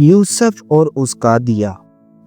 یوسف اور اس کا دیا۔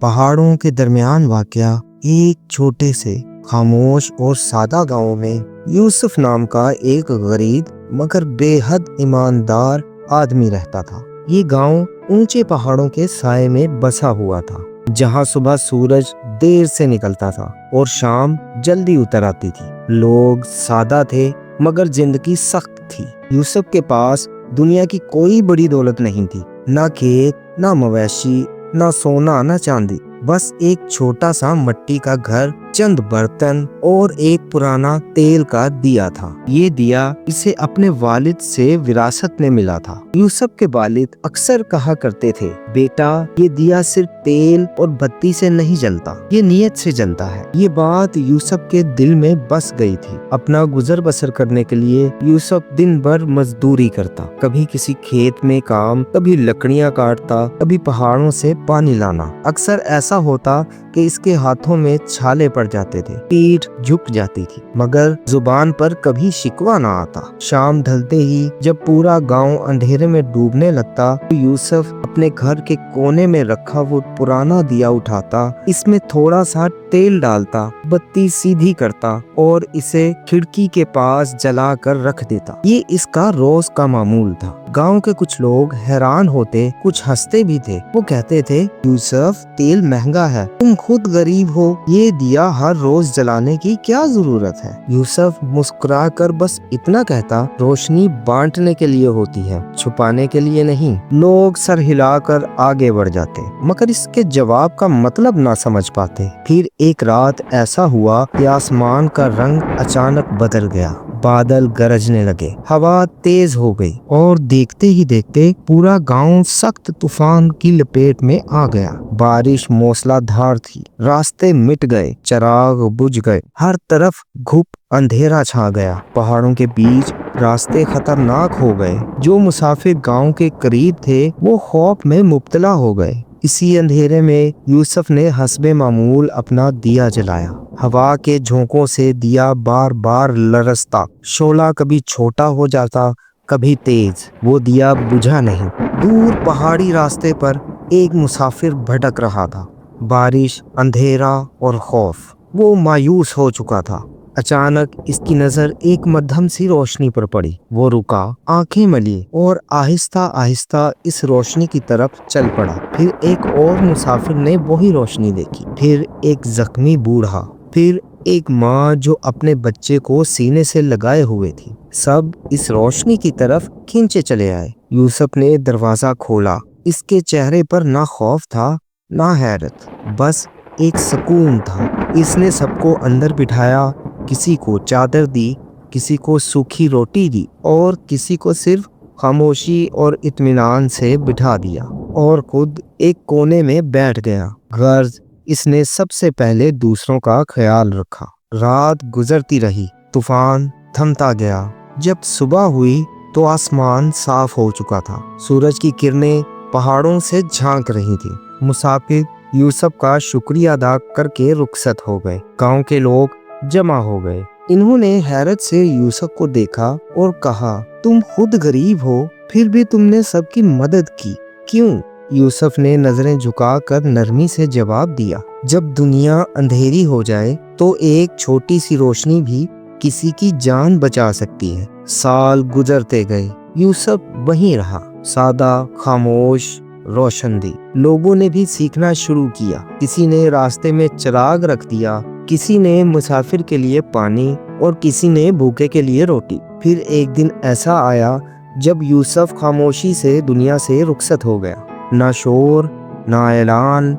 پہاڑوں کے درمیان واقع ایک چھوٹے سے خاموش اور سادہ گاؤں میں یوسف نام کا ایک غریب مگر بے حد ایماندار آدمی رہتا تھا۔ یہ گاؤں اونچے پہاڑوں کے سائے میں بسا ہوا تھا، جہاں صبح سورج دیر سے نکلتا تھا اور شام جلدی اتر آتی تھی۔ لوگ سادہ تھے مگر زندگی سخت تھی۔ یوسف کے پاس دنیا کی کوئی بڑی دولت نہیں تھی، نہ کھیت، نہ مویشی، نہ سونا، نہ چاندی، بس ایک چھوٹا سا مٹی کا گھر، چند برتن اور ایک پرانا تیل کا دیا تھا۔ یہ دیا اسے اپنے والد سے وراثت میں ملا تھا۔ یوسف کے والد اکثر کہا کرتے تھے، بیٹا یہ دیا صرف تیل اور بتی سے نہیں جلتا، یہ نیت سے جلتا ہے۔ یہ بات یوسف کے دل میں بس گئی تھی۔ اپنا گزر بسر کرنے کے لیے یوسف دن بھر مزدوری کرتا، کبھی کسی کھیت میں کام، کبھی لکڑیاں کاٹتا، کبھی پہاڑوں سے پانی لانا۔ اکثر ایسا ہوتا کہ اس کے ہاتھوں میں چھالے پڑ جاتے تھے، پیٹھ جھک جاتی تھی، مگر زبان پر کبھی شکوہ نہ آتا۔ شام ڈھلتے ہی جب پورا گاؤں اندھیرے میں ڈوبنے لگتا تو یوسف اپنے گھر کے کونے میں رکھا وہ پرانا دیا اٹھاتا، اس میں تھوڑا سا تیل ڈالتا، بتی سیدھی کرتا اور اسے کھڑکی کے پاس جلا کر رکھ دیتا۔ یہ اس کا روز کا معمول تھا۔ گاؤں کے کچھ لوگ حیران ہوتے، کچھ ہنستے بھی تھے۔ وہ کہتے تھے، یوسف تیل مہنگا ہے، تم خود غریب ہو، یہ دیا ہر روز جلانے کی کیا ضرورت ہے؟ یوسف مسکرا کر بس اتنا کہتا، روشنی بانٹنے کے لیے ہوتی ہے، چھپانے کے لیے نہیں۔ لوگ سر ہلا کر آگے بڑھ جاتے مگر اس کے جواب کا مطلب نہ سمجھ پاتے۔ پھر ایک رات ایسا ہوا کہ آسمان کا رنگ اچانک بدل گیا، بادل گرجنے لگے، ہوا تیز ہو گئی اور دیکھتے ہی دیکھتے پورا گاؤں سخت طوفان کی لپیٹ میں آ گیا۔ بارش موسلا دھار تھی، راستے مٹ گئے، چراغ بجھ گئے، ہر طرف گھپ اندھیرا چھا گیا، پہاڑوں کے بیچ راستے خطرناک ہو گئے۔ جو مسافر گاؤں کے قریب تھے وہ خوف میں مبتلا ہو گئے۔ اسی اندھیرے میں یوسف نے حسب معمول اپنا دیا جلایا۔ ہوا کے جھونکوں سے دیا بار بار لرزتا، شعلہ کبھی چھوٹا ہو جاتا، کبھی تیز۔ وہ دیا بجھا نہیں۔ دور پہاڑی راستے پر ایک مسافر بھٹک رہا تھا، بارش، اندھیرا اور خوف۔ وہ مایوس ہو چکا تھا۔ اچانک اس کی نظر ایک مدھم سی روشنی پر پڑی۔ وہ رکا، آنکھیں ملی اور آہستہ آہستہ اس روشنی کی طرف چل پڑا۔ پھر ایک اور مسافر نے وہی روشنی دیکھی، پھر ایک زخمی بوڑھا، پھر ایک ماں جو اپنے بچے کو سینے سے لگائے ہوئے تھی۔ سب اس روشنی کی طرف کھینچے چلے آئے۔ یوسف نے دروازہ کھولا۔ اس کے چہرے پر نہ خوف تھا نہ حیرت، بس ایک سکون تھا۔ اس نے سب کو اندر بٹھایا، کسی کو چادر دی، کسی کو سوکھی روٹی دی اور کسی کو صرف خاموشی اور اطمینان سے بٹھا دیا، اور خود ایک کونے میں بیٹھ گیا۔ غرض اس نے سب سے پہلے دوسروں کا خیال رکھا۔ رات گزرتی رہی، طوفان تھمتا گیا۔ جب صبح ہوئی تو آسمان صاف ہو چکا تھا، سورج کی کرنیں پہاڑوں سے جھانک رہی تھی۔ مسافر یوسف کا شکریہ ادا کر کے رخصت ہو گئے۔ گاؤں کے لوگ جمع ہو گئے۔ انہوں نے حیرت سے یوسف کو دیکھا اور کہا، تم خود غریب ہو، پھر بھی تم نے سب کی مدد کی، کیوں؟ یوسف نے نظریں جھکا کر نرمی سے جواب دیا، جب دنیا اندھیری ہو جائے تو ایک چھوٹی سی روشنی بھی کسی کی جان بچا سکتی ہے۔ سال گزرتے گئے، یوسف وہیں رہا، سادہ، خاموش، روشن دل۔ لوگوں نے بھی سیکھنا شروع کیا۔ کسی نے راستے میں چراغ رکھ دیا، کسی نے مسافر کے لیے پانی اور کسی نے بھوکے کے لیے روٹی۔ پھر ایک دن ایسا آیا جب یوسف خاموشی سے دنیا سے رخصت ہو گیا۔ نہ شور، نہ اعلان،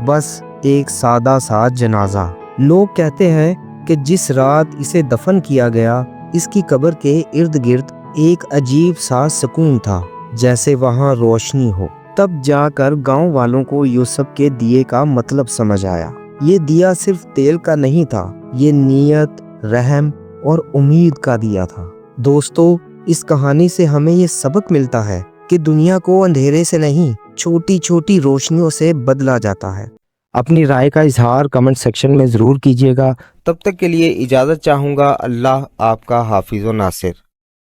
بس ایک سادہ سا جنازہ۔ لوگ کہتے ہیں کہ جس رات اسے دفن کیا گیا، اس کی قبر کے ارد گرد ایک عجیب سا سکون تھا، جیسے وہاں روشنی ہو۔ تب جا کر گاؤں والوں کو یوسف کے دیے کا مطلب سمجھ آیا۔ یہ دیا صرف تیل کا نہیں تھا، یہ نیت، رحم اور امید کا دیا تھا۔ دوستو، اس کہانی سے ہمیں یہ سبق ملتا ہے کہ دنیا کو اندھیرے سے نہیں، چھوٹی چھوٹی روشنیوں سے بدلا جاتا ہے۔ اپنی رائے کا اظہار کمنٹ سیکشن میں ضرور کیجیے گا۔ تب تک کے لیے اجازت چاہوں گا۔ اللہ آپ کا حافظ و ناصر۔